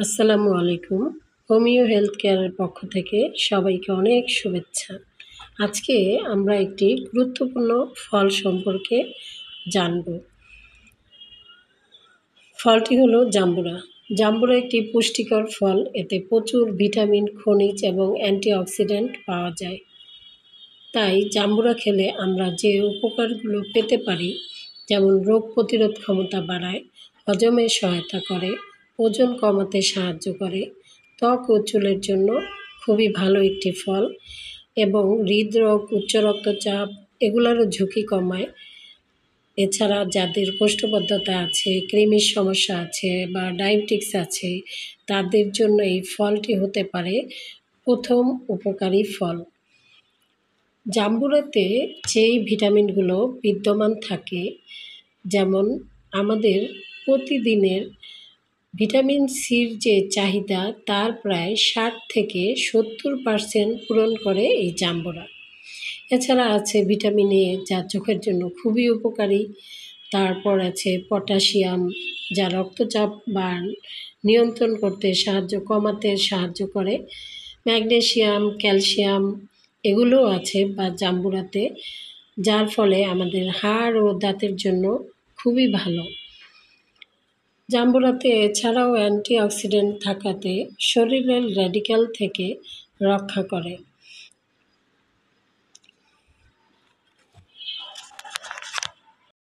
আসসালামু আলাইকুম। Homeo health কেয়ারের পক্ষ থেকে সবাইকে অনেক শুভেচ্ছা। আজকে আমরা একটি গুরুত্বপূর্ণ ফল সম্পর্কে জানব। ফলটি হলো জাম্বুরা। জাম্বুরা একটি পুষ্টিকর ফল। এতে প্রচুর ভিটামিন, খনিজ এবং অ্যান্টিঅক্সিডেন্ট পাওয়া যায়। তাই জাম্বুরা খেলে আমরা যে উপকারগুলো পেতে পারি, যেমন রোগ প্রতিরোধ ক্ষমতা বাড়ায়, হজমে সহায়তা করে, ওজন কমাতে সাহায্য করে, ত্বক ও চুলের জন্য খুবই ভালো একটি ফল এবং হৃদরোগ, উচ্চ রক্তচাপ এগুলোরও ঝুঁকি কমায়। এছাড়া যাদের কোষ্ঠবদ্ধতা আছে, কৃমির সমস্যা আছে বা ডায়াবেটিস আছে, তাদের জন্য এই ফলটি হতে পারে প্রথম উপকারী ফল। জাম্বুরাতে যেই ভিটামিনগুলো বিদ্যমান থাকে, যেমন আমাদের প্রতিদিনের ভিটামিন সির যে চাহিদা তার প্রায় ৬০ থেকে ৭০% পূরণ করে এই জাম্বুরা। এছাড়া আছে ভিটামিন এ, যা চোখের জন্য খুবই উপকারী। তারপর আছে পটাশিয়াম, যা রক্তচাপ বা নিয়ন্ত্রণ করতে কমাতে সাহায্য করে। ম্যাগনেসিয়াম, ক্যালসিয়াম এগুলোও আছে বা জাম্বুরাতে, যার ফলে আমাদের হাড় ও দাঁতের জন্য খুবই ভালো। জাম্বুরাতে এছাড়াও অ্যান্টিঅক্সিডেন্ট থাকাতে শরীরের র্যাডিক্যাল থেকে রক্ষা করে।